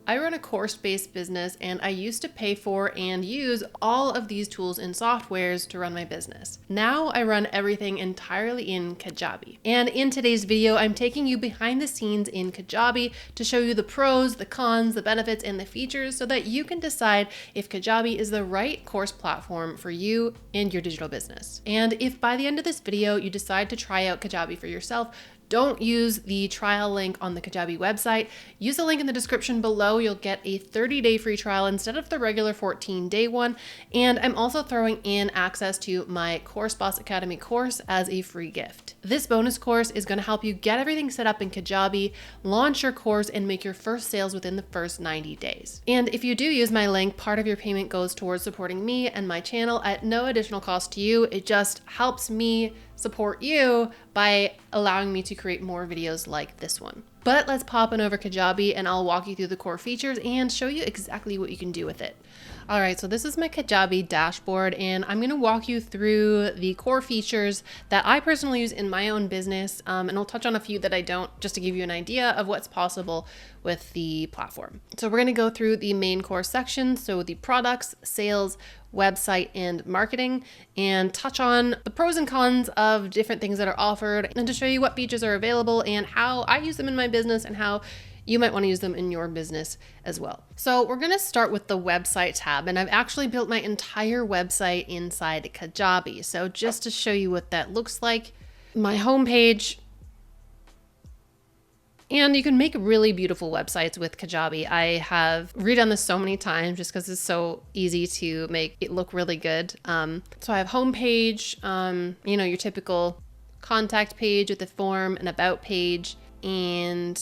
I run a course-based business and I used to pay for and use all of these tools and softwares to run my business. Now I run everything entirely in Kajabi. And in today's video, I'm taking you behind the scenes in Kajabi to show you the pros, the cons, the benefits, and the features so that you can decide if Kajabi is the right course platform for you and your digital business. And if by the end of this video you decide to try out Kajabi for yourself, don't use the trial link on the Kajabi website. Use the link in the description below. You'll get a 30-day free trial instead of the regular 14-day one. And I'm also throwing in access to my Course Boss Academy course as a free gift. This bonus course is going to help you get everything set up in Kajabi, launch your course, and make your first sales within the first 90 days. And if you do use my link, part of your payment goes towards supporting me and my channel at no additional cost to you. It just helps me support you by allowing me to create more videos like this one. But let's pop on over Kajabi and I'll walk you through the core features and show you exactly what you can do with it. All right, so this is my Kajabi dashboard and I'm gonna walk you through the core features that I personally use in my own business, and I'll touch on a few that I don't, just to give you an idea of what's possible with the platform. So we're gonna go through the main core section, so the products, sales, website, and marketing, and touch on the pros and cons of different things that are offered, and to show you what features are available and how I use them in my business and how you might want to use them in your business as well. So we're going to start with the website tab, and I've actually built my entire website inside Kajabi. So just to show you what that looks like, my homepage, and you can make really beautiful websites with Kajabi. I have redone this so many times just because it's so easy to make it look really good. So I have homepage, your typical contact page with a form, an about page, and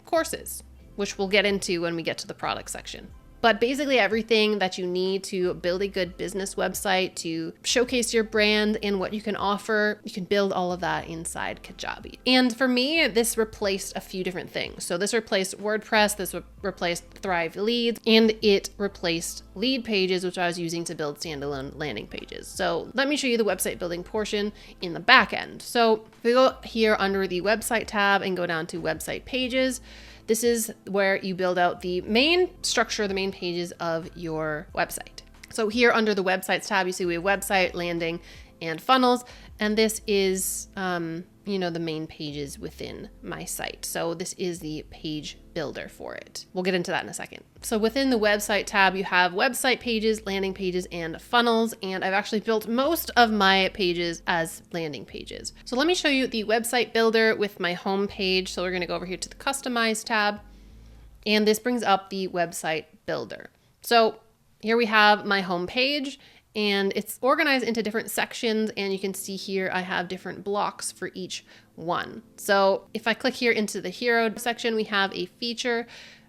courses, which we'll get into when we get to the product section. But basically everything that you need to build a good business website, to showcase your brand and what you can offer, you can build all of that inside Kajabi. And for me, this replaced a few different things. So this replaced WordPress, this replaced Thrive Leads, and it replaced Lead Pages, which I was using to build standalone landing pages. So let me show you the website building portion in the back end. So if we go here under the website tab and go down to website pages, this is where you build out the main structure, the main pages of your website. So here under the websites tab, you see we have website, landing, and funnels. And this is, the main pages within my site. So this is the page builder for it. We'll get into that in a second. So within the website tab, you have website pages, landing pages, and funnels. And I've actually built most of my pages as landing pages. So let me show you the website builder with my home page. So we're going to go over here to the customize tab. And this brings up the website builder. So here we have my home page. And it's organized into different sections, and you can see here I have different blocks for each one. So if I click here into the hero section, we have a feature.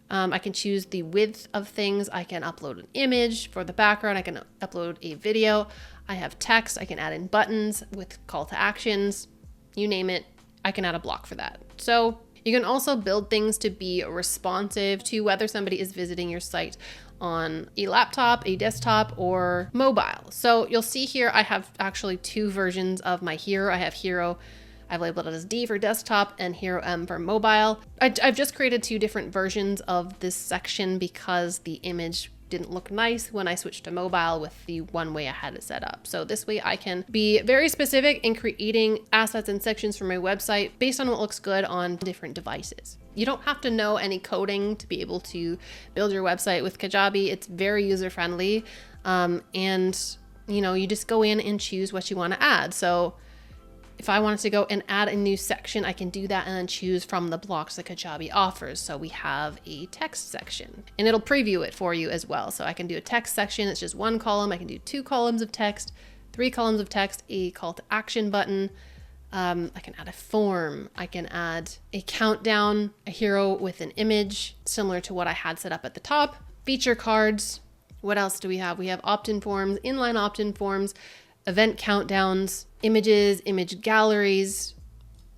I can choose the width of things. I can upload an image for the background. I can upload a video. I have text. I can add in buttons with call to actions. You name it, I can add a block for that. So you can also build things to be responsive to whether somebody is visiting your site on a laptop, a desktop, or mobile. So you'll see here I have actually two versions of my hero. I have hero, I've labeled it as D for desktop, and hero M for mobile. I've just created two different versions of this section because the image didn't look nice when I switched to mobile with the one way I had it set up. So this way I can be very specific in creating assets and sections for my website based on what looks good on different devices. You don't have to know any coding to be able to build your website with Kajabi. It's very user-friendly. You just go in and choose what you want to add. So if I wanted to go and add a new section, I can do that and then choose from the blocks that Kajabi offers. So we have a text section and it'll preview it for you as well. So I can do a text section. It's just one column. I can do 2 columns of text, 3 columns of text, a call to action button. I can add a form. I can add a countdown, a hero with an image similar to what I had set up at the top, feature cards. What else do we have? We have opt-in forms, inline opt-in forms, event countdowns, images, image galleries,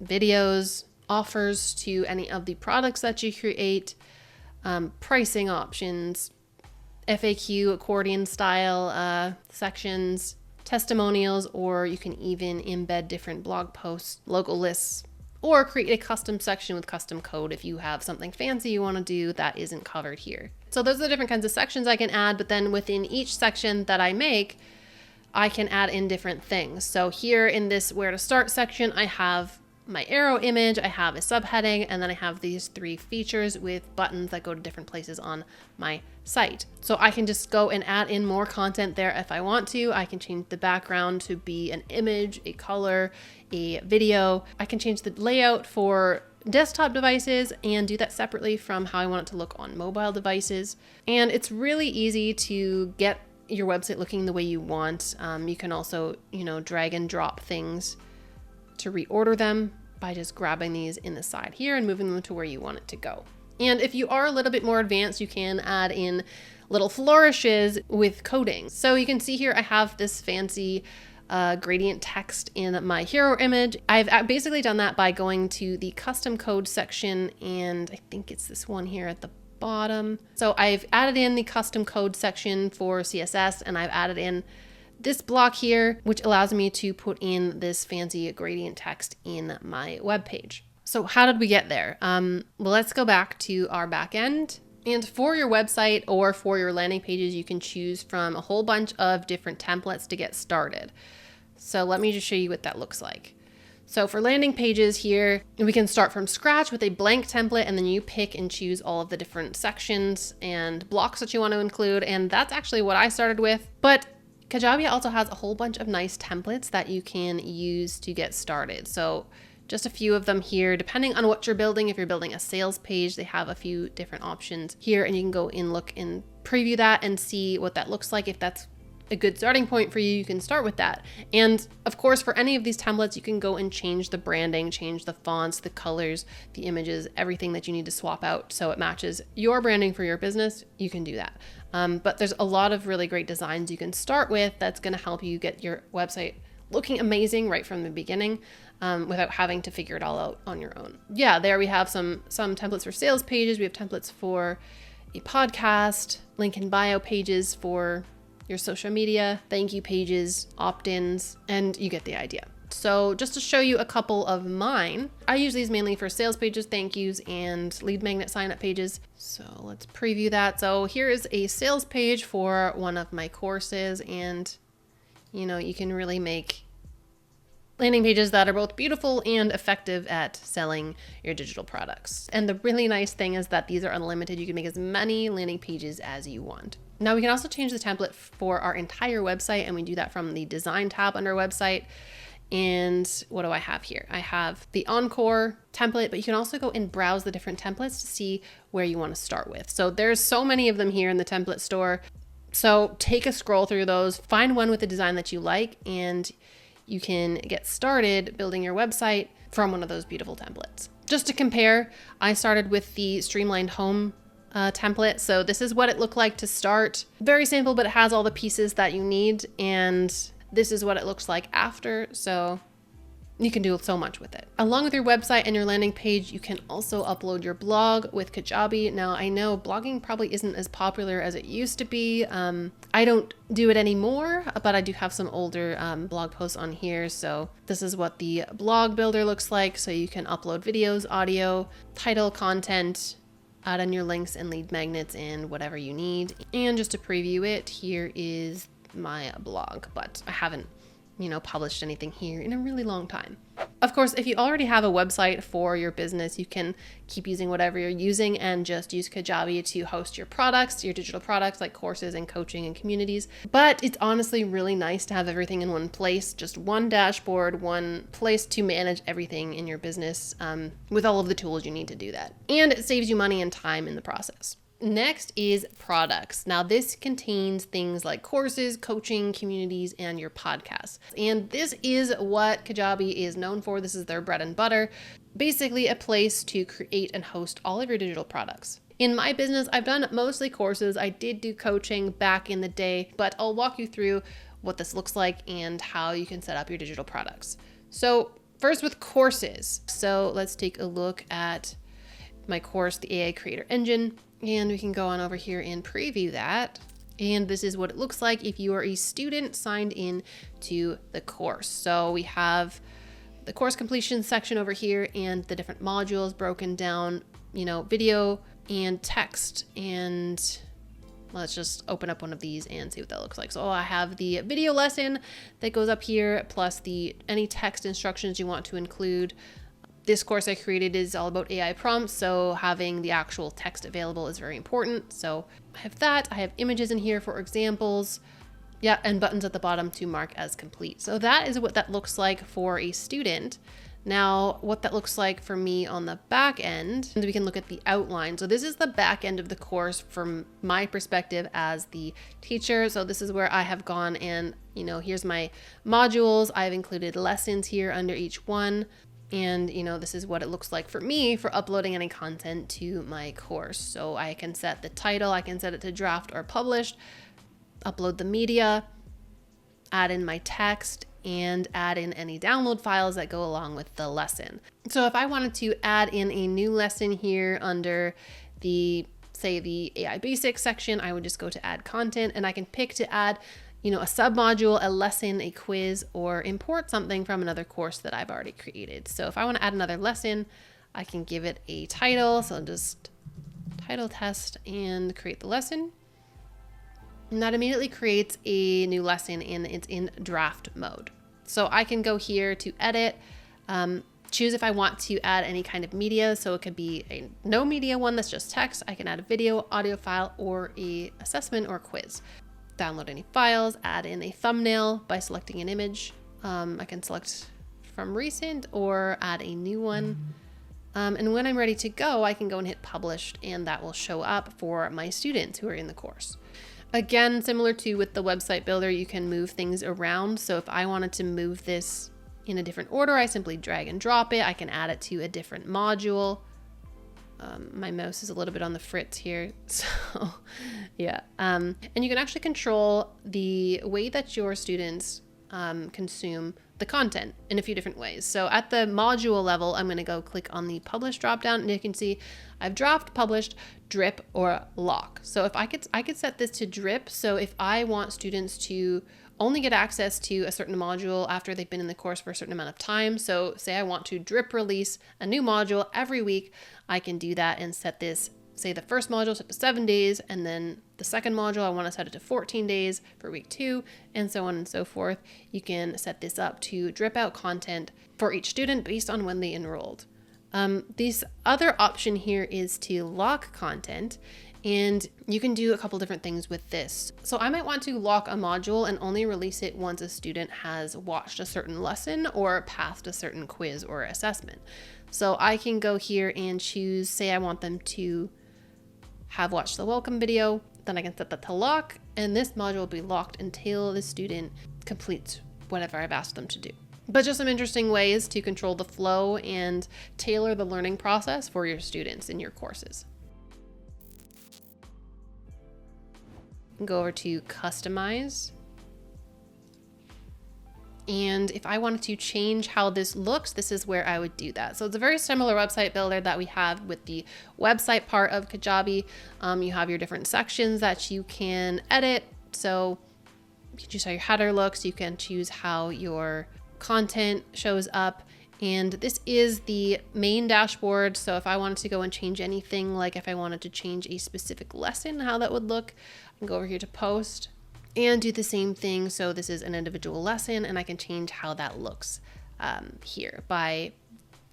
videos, offers to any of the products that you create, pricing options, FAQ, accordion style testimonials, or you can even embed different blog posts, local lists, or create a custom section with custom code if you have something fancy you want to do that isn't covered here. So those are the different kinds of sections I can add, but then within each section that I make, I can add in different things. So here in this where to start section, I have my arrow image, I have a subheading, and then I have these 3 features with buttons that go to different places on my site. So I can just go and add in more content there if I want to. I can change the background to be an image, a color, a video. I can change the layout for desktop devices and do that separately from how I want it to look on mobile devices. And it's really easy to get your website looking the way you want. You can also, drag and drop things to reorder them by just grabbing these in the side here and moving them to where you want it to go. And if you are a little bit more advanced, you can add in little flourishes with coding. So you can see here I have this fancy gradient text in my hero image. I've basically done that by going to the custom code section, and I think it's this one here at the bottom. So I've added in the custom code section for CSS, and I've added in this block here, which allows me to put in this fancy gradient text in my web page. So how did we get there? Well, let's go back to our back end. And for your website or for your landing pages, you can choose from a whole bunch of different templates to get started. So let me just show you what that looks like. So for landing pages here, we can start from scratch with a blank template, and then you pick and choose all of the different sections and blocks that you want to include. And that's actually what I started with. But Kajabi also has a whole bunch of nice templates that you can use to get started. So just a few of them here, depending on what you're building. If you're building a sales page, they have a few different options here, and you can go and look and preview that and see what that looks like. If that's a good starting point for you, you can start with that. And of course, for any of these templates, you can go and change the branding, change the fonts, the colors, the images, everything that you need to swap out so it matches your branding for your business. You can do that. But there's a lot of really great designs you can start with that's going to help you get your website looking amazing right from the beginning, without having to figure it all out on your own. Yeah, there we have some templates for sales pages. We have templates for a podcast, link in bio pages for your social media, thank you pages, opt-ins, and you get the idea. So just to show you a couple of mine, I use these mainly for sales pages, thank yous, and lead magnet sign up pages. So let's preview that. So here is a sales page for one of my courses, and you can really make landing pages that are both beautiful and effective at selling your digital products. And the really nice thing is that these are unlimited. You can make as many landing pages as you want. Now we can also change the template for our entire website, and we do that from the design tab under website. And what do I have here? I have the Encore template, but you can also go and browse the different templates to see where you want to start with. So there's so many of them here in the template store. So take a scroll through those, find one with the design that you like, and you can get started building your website from one of those beautiful templates. Just to compare, I started with the streamlined home template. So this is what it looked like to start. Very simple, but it has all the pieces that you need. And this is what it looks like after. So you can do so much with it. Along with your website and your landing page, you can also upload your blog with Kajabi. Now, I know blogging probably isn't as popular as it used to be. I don't do it anymore, but I do have some older blog posts on here. So this is what the blog builder looks like. So you can upload videos, audio, title, content, add in your links and lead magnets and whatever you need. And just to preview it, here is my blog, but I haven't published anything here in a really long time. Of course, if you already have a website for your business, you can keep using whatever you're using and just use Kajabi to host your products, your digital products like courses and coaching and communities. But it's honestly really nice to have everything in one place, just one dashboard, one place to manage everything in your business with all of the tools you need to do that. And it saves you money and time in the process. Next is products. Now this contains things like courses, coaching, communities, and your podcasts. And this is what Kajabi is known for. This is their bread and butter. Basically a place to create and host all of your digital products. In my business, I've done mostly courses. I did do coaching back in the day, but I'll walk you through what this looks like and how you can set up your digital products. So first with courses. So let's take a look at my course, the AI Creator Engine. And we can go on over here and preview that. And this is what it looks like if you are a student signed in to the course. So we have the course completion section over here and the different modules broken down, video and text. And let's just open up one of these and see what that looks like. So I have the video lesson that goes up here, plus any text instructions you want to include. This course I created is all about AI prompts, so having the actual text available is very important. So I have that. I have images in here for examples. Yeah, and buttons at the bottom to mark as complete. So that is what that looks like for a student. Now, what that looks like for me on the back end, and we can look at the outline. So this is the back end of the course from my perspective as the teacher. So this is where I have gone and, here's my modules. I've included lessons here under each one. And, this is what it looks like for me for uploading any content to my course. So I can set the title, I can set it to draft or published, upload the media, add in my text, and add in any download files that go along with the lesson. So if I wanted to add in a new lesson here under the AI basics section, I would just go to add content, and I can pick to add a submodule, a lesson, a quiz, or import something from another course that I've already created. So if I want to add another lesson, I can give it a title. So just title test and create the lesson. And that immediately creates a new lesson and it's in draft mode. So I can go here to edit, choose if I want to add any kind of media. So it could be a no media one that's just text. I can add a video, audio file, or a assessment or quiz. Download any files, add in a thumbnail by selecting an image. I can select from recent or add a new one. And when I'm ready to go, I can go and hit published, and that will show up for my students who are in the course. Again, similar to with the website builder, you can move things around. So if I wanted to move this in a different order, I simply drag and drop it. I can add it to a different module. My mouse is a little bit on the fritz here, so yeah. And you can actually control the way that your students consume the content in a few different ways. So at the module level, I'm going to go click on the publish dropdown, and you can see I've draft, published, drip, or lock. So if I could set this to drip. So if I want students to only get access to a certain module after they've been in the course for a certain amount of time. So say I want to drip release a new module every week, I can do that and set this, say the first module set to 7 days, and then the second module, I want to set it to 14 days for week 2, and so on and so forth. You can set this up to drip out content for each student based on when they enrolled. This other option here is to lock content, and you can do a couple different things with this. So I might want to lock a module and only release it once a student has watched a certain lesson or passed a certain quiz or assessment. So I can go here and choose, say I want them to have watched the welcome video, then I can set that to lock, and this module will be locked until the student completes whatever I've asked them to do. But just some interesting ways to control the flow and tailor the learning process for your students in your courses. Go over to customize. And if I wanted to change how this looks, this is where I would do that. So it's a very similar website builder that we have with the website part of Kajabi. You have your different sections that you can edit. So you can choose how your header looks. You can choose how your content shows up. And this is the main dashboard. So if I wanted to go and change anything, like if I wanted to change a specific lesson, how that would look, I can go over here to post and do the same thing. So this is an individual lesson, and I can change how that looks here by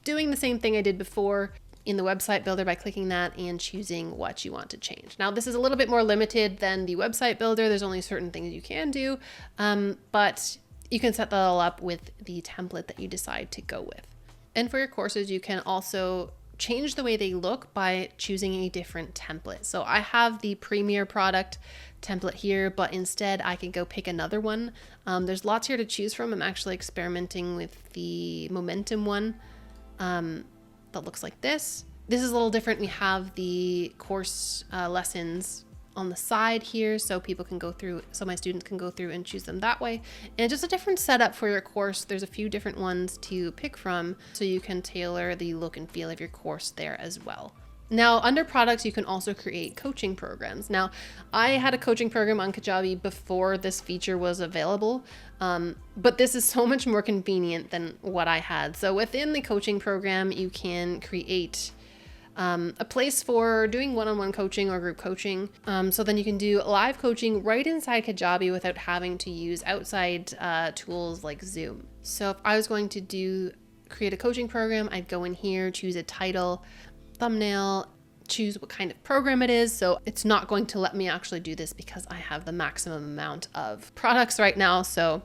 doing the same thing I did before in the website builder by clicking that and choosing what you want to change. Now this is a little bit more limited than the website builder. There's only certain things you can do, but you can set that all up with the template that you decide to go with. And for your courses, you can also change the way they look by choosing a different template. So I have the Premier product template here, but instead I can go pick another one. There's lots here to choose from. I'm actually experimenting with the Momentum one that looks like this. This is a little different. We have the course lessons on the side here, so people can go through, so my students can go through and choose them that way. And just a different setup for your course. There's a few different ones to pick from, so you can tailor the look and feel of your course there as well. Now, under products, you can also create coaching programs. Now, I had a coaching program on Kajabi before this feature was available, but this is so much more convenient than what I had. So within the coaching program, you can create a place for doing one-on-one coaching or group coaching. So then you can do live coaching right inside Kajabi without having to use outside tools like Zoom. So if I was going to create a coaching program, I'd go in here, choose a title, thumbnail, choose what kind of program it is. So it's not going to let me actually do this because I have the maximum amount of products right now. So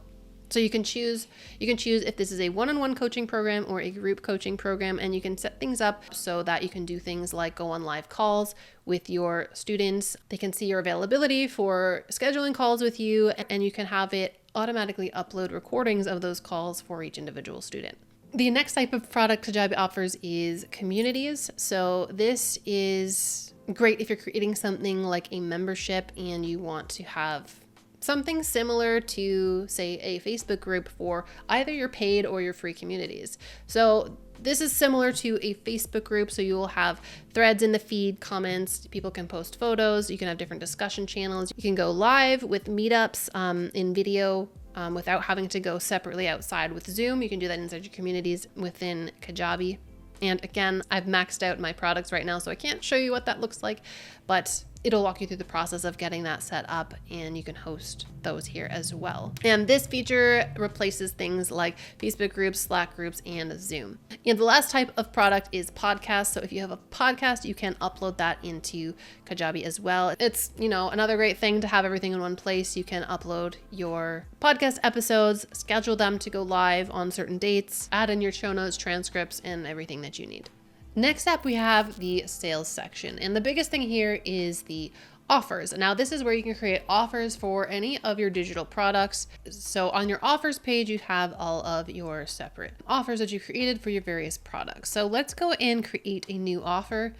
you can choose if this is a one-on-one coaching program or a group coaching program, and you can set things up so that you can do things like go on live calls with your students. They can see your availability for scheduling calls with you, and you can have it automatically upload recordings of those calls for each individual student. The next type of product Kajabi offers is communities. So this is great if you're creating something like a membership and you want to have something similar to, say, a Facebook group for either your paid or your free communities. So this is similar to a Facebook group. So you will have threads in the feed, comments, people can post photos, you can have different discussion channels. You can go live with meetups in video without having to go separately outside with Zoom. You can do that inside your communities within Kajabi. And again, I've maxed out my products right now, so I can't show you what that looks like, but it'll walk you through the process of getting that set up, and you can host those here as well. And this feature replaces things like Facebook groups, Slack groups, and Zoom. And the last type of product is podcasts. So if you have a podcast, you can upload that into Kajabi as well. It's, another great thing to have everything in one place. You can upload your podcast episodes, schedule them to go live on certain dates, add in your show notes, transcripts, and everything that you need. Next up, we have the sales section. And the biggest thing here is the offers. Now, this is where you can create offers for any of your digital products. So on your offers page, you have all of your separate offers that you created for your various products. So let's go and create a new offer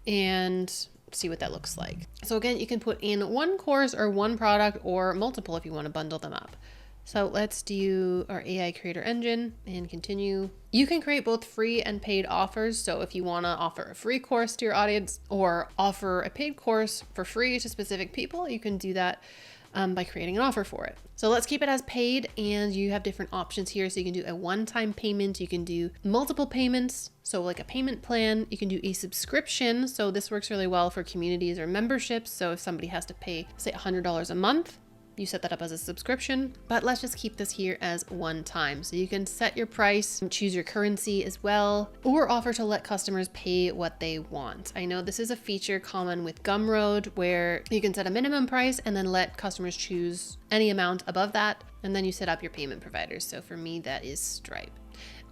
and see what that looks like. So again, you can put in one course or one product or multiple if you want to bundle them up. So let's do our AI creator engine and continue. You can create both free and paid offers. So if you want to offer a free course to your audience or offer a paid course for free to specific people, you can do that by creating an offer for it. So let's keep it as paid, and you have different options here. So you can do a one-time payment, you can do multiple payments, so like a payment plan, you can do a subscription. So this works really well for communities or memberships. So if somebody has to pay, say, $100 a month, you set that up as a subscription, but let's just keep this here as one time. So you can set your price, choose your currency as well, or offer to let customers pay what they want. I know this is a feature common with Gumroad where you can set a minimum price and then let customers choose any amount above that, and then you set up your payment providers. So for me, that is Stripe.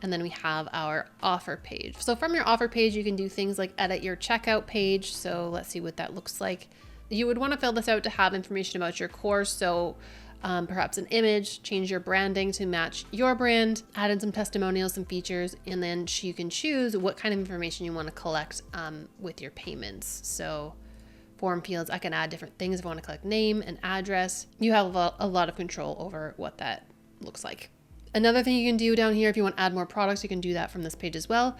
And then we have our offer page. So from your offer page, you can do things like edit your checkout page. So let's see what that looks like. You would want to fill this out to have information about your course. So perhaps an image, change your branding to match your brand, add in some testimonials, some features, and then you can choose what kind of information you want to collect with your payments. So form fields, I can add different things if I want to collect name and address. You have a lot of control over what that looks like. Another thing you can do down here, if you want to add more products, you can do that from this page as well.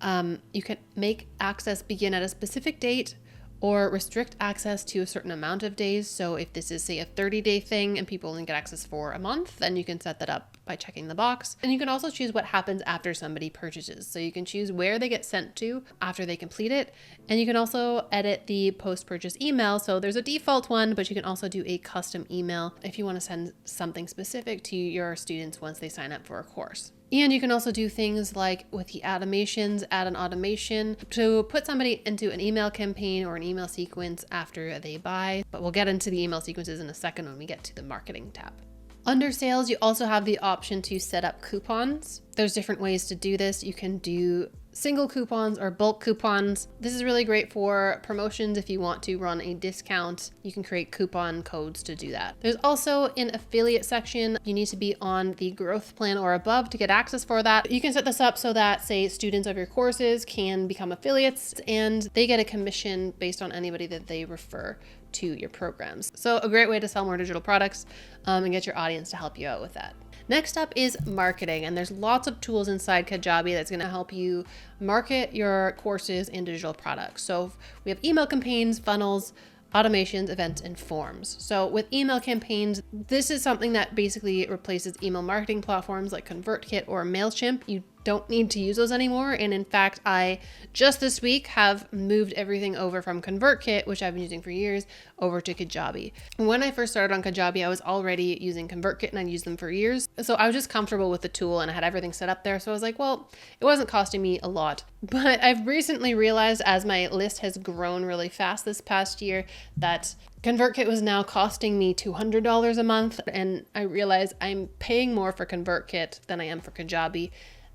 You can make access begin at a specific date or restrict access to a certain amount of days. So if this is, say, a 30-day thing and people only get access for a month, then you can set that up by checking the box. And you can also choose what happens after somebody purchases. So you can choose where they get sent to after they complete it. And you can also edit the post-purchase email. So there's a default one, but you can also do a custom email if you want to send something specific to your students once they sign up for a course. And you can also do things like with the automations, add an automation to put somebody into an email campaign or an email sequence after they buy. But we'll get into the email sequences in a second when we get to the marketing tab. Under sales, you also have the option to set up coupons. There's different ways to do this. You can do single coupons or bulk coupons. This is really great for promotions. If you want to run a discount, you can create coupon codes to do that. There's also an affiliate section. You need to be on the growth plan or above to get access for that. You can set this up so that, say, students of your courses can become affiliates and they get a commission based on anybody that they refer to your programs. So a great way to sell more digital products and get your audience to help you out with that. Next up is marketing, and there's lots of tools inside Kajabi that's going to help you market your courses and digital products. So we have email campaigns, funnels, automations, events, and forms. So with email campaigns, this is something that basically replaces email marketing platforms like ConvertKit or MailChimp. You don't need to use those anymore. And in fact, I just this week have moved everything over from ConvertKit, which I've been using for years, over to Kajabi. When I first started on Kajabi, I was already using ConvertKit and I'd used them for years. So I was just comfortable with the tool and I had everything set up there. So I was like, well, it wasn't costing me a lot. But I've recently realized as my list has grown really fast this past year that ConvertKit was now costing me $200 a month. And I realized I'm paying more for ConvertKit than I am for Kajabi.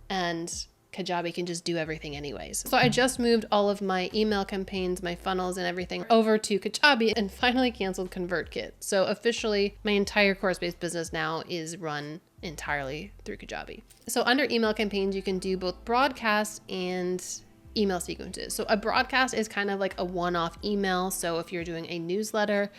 And Kajabi can just do everything anyways. So I just moved all of my email campaigns, my funnels and everything over to Kajabi and finally canceled ConvertKit. So officially my entire course-based business now is run entirely through Kajabi. So under email campaigns, you can do both broadcasts and email sequences. So a broadcast is kind of like a one-off email. So if you're doing a newsletter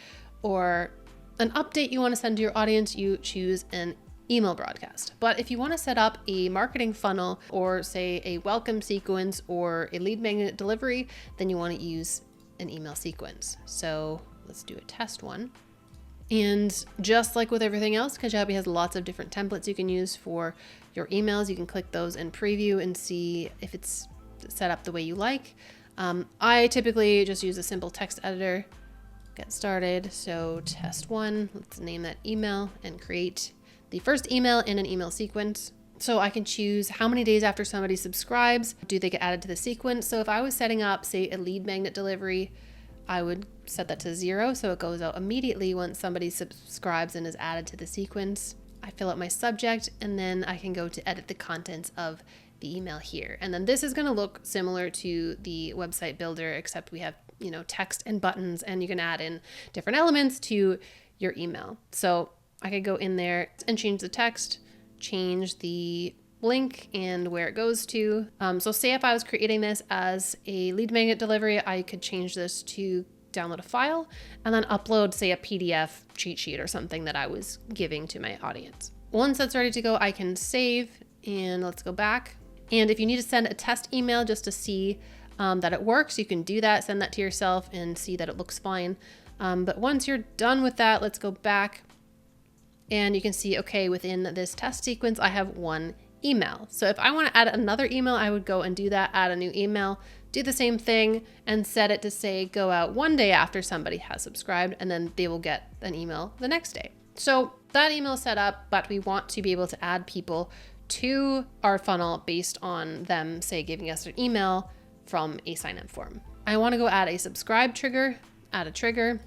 or an update you want to send to your audience, you choose an email broadcast. But if you want to set up a marketing funnel or say a welcome sequence or a lead magnet delivery, then you want to use an email sequence. So let's do a test one. And just like with everything else, Kajabi has lots of different templates you can use for your emails. You can click those and preview and see if it's set up the way you like. I typically just use a simple text editor. Get started. So test one, let's name that email and create the first email in an email sequence. So I can choose how many days after somebody subscribes do they get added to the sequence. So if I was setting up, say, a lead magnet delivery, I would set that to 0. So it goes out immediately once somebody subscribes and is added to the sequence. I fill out my subject and then I can go to edit the contents of the email here. And then this is going to look similar to the website builder, except we have, text and buttons, and you can add in different elements to your email. So I could go in there and change the text, change the link and where it goes to. So say if I was creating this as a lead magnet delivery, I could change this to download a file and then upload, say, a PDF cheat sheet or something that I was giving to my audience. Once that's ready to go, I can save and let's go back. And if you need to send a test email just to see that it works, you can do that, send that to yourself and see that it looks fine. But once you're done with that, let's go back. And you can see, okay, within this test sequence, I have one email. So if I want to add another email, I would go and do that, add a new email, do the same thing and set it to say, go out one day after somebody has subscribed, and then they will get an email the next day. So that email is set up, but we want to be able to add people to our funnel based on them, say, giving us an email from a sign-up form. I want to go add a subscribe trigger, add a trigger.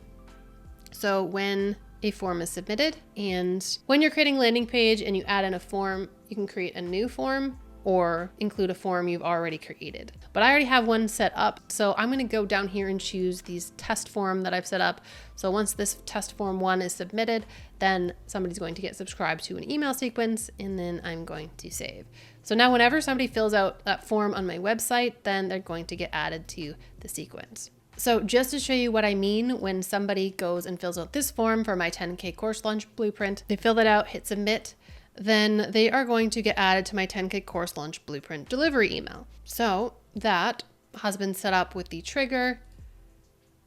So when a form is submitted, and when you're creating a landing page and you add in a form, you can create a new form or include a form you've already created. But I already have one set up, so I'm going to go down here and choose these test form that I've set up. So once this test form 1 is submitted, then somebody's going to get subscribed to an email sequence, and then I'm going to save. So now whenever somebody fills out that form on my website, then they're going to get added to the sequence. So just to show you what I mean, when somebody goes and fills out this form for my 10K course launch blueprint, they fill it out, hit submit, then they are going to get added to my 10K course launch blueprint delivery email. So that has been set up with the trigger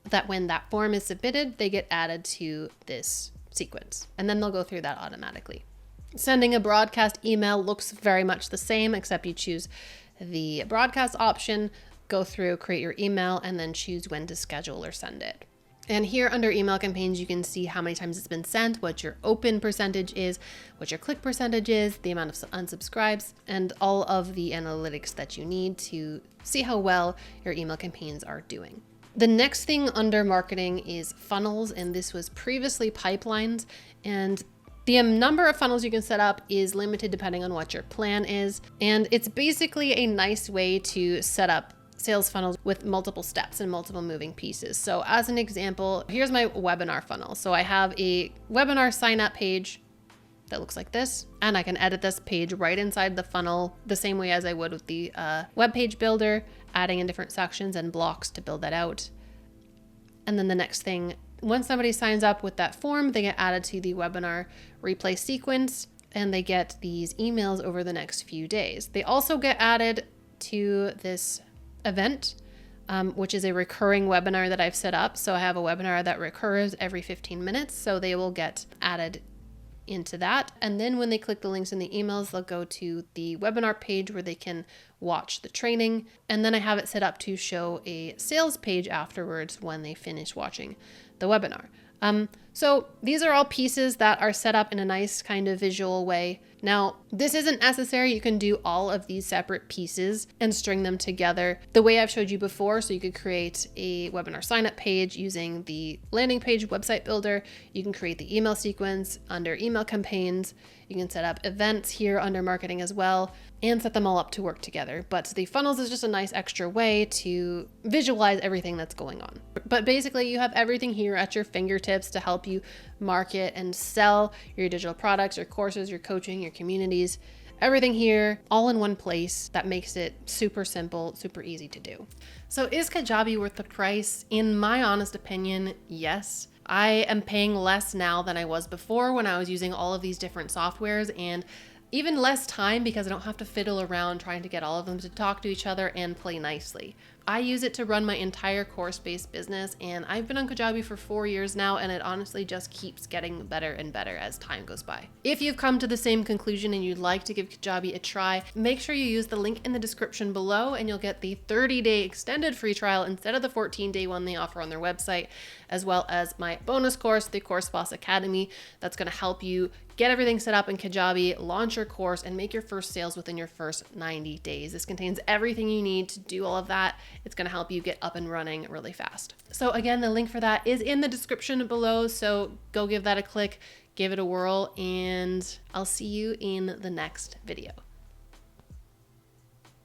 that when that form is submitted, they get added to this sequence, and then they'll go through that automatically. Sending a broadcast email looks very much the same, except you choose the broadcast option, go through, create your email, and then choose when to schedule or send it. And here under email campaigns, you can see how many times it's been sent, what your open percentage is, what your click percentage is, the amount of unsubscribes, and all of the analytics that you need to see how well your email campaigns are doing. The next thing under marketing is funnels, and this was previously pipelines, and the number of funnels you can set up is limited depending on what your plan is, and it's basically a nice way to set up sales funnels with multiple steps and multiple moving pieces. So as an example, here's my webinar funnel. So I have a webinar sign up page that looks like this, and I can edit this page right inside the funnel the same way as I would with the web page builder, adding in different sections and blocks to build that out. And then the next thing, once somebody signs up with that form, they get added to the webinar replay sequence. and they get these emails over the next few days. They also get added to this event, which is a recurring webinar that I've set up. So I have a webinar that recurs every 15 minutes. So they will get added into that. And then when they click the links in the emails, they'll go to the webinar page where they can watch the training. And then I have it set up to show a sales page afterwards when they finish watching the webinar. So these are all pieces that are set up in a nice kind of visual way. Now, this isn't necessary. You can do all of these separate pieces and string them together the way I've showed you before. So you could create a webinar sign up page using the landing page website builder. You can create the email sequence under email campaigns. You can set up events here under marketing as well and set them all up to work together. But the funnels is just a nice extra way to visualize everything that's going on. But basically you have everything here at your fingertips to help you market and sell your digital products, your courses, your coaching, your communities, everything here all in one place that makes it super simple, super easy to do. So is Kajabi worth the price? In my honest opinion, yes. I am paying less now than I was before when I was using all of these different softwares, and even less time because I don't have to fiddle around trying to get all of them to talk to each other and play nicely. I use it to run my entire course-based business, and I've been on Kajabi for 4 years now, and it honestly just keeps getting better and better as time goes by. If you've come to the same conclusion and you'd like to give Kajabi a try, make sure you use the link in the description below and you'll get the 30-day extended free trial instead of the 14-day one they offer on their website, as well as my bonus course, the Course Boss Academy, that's going to help you get everything set up in Kajabi, launch your course, and make your first sales within your first 90 days. This contains everything you need to do all of that. It's going to help you get up and running really fast. So again, the link for that is in the description below. So go give that a click, give it a whirl, and I'll see you in the next video.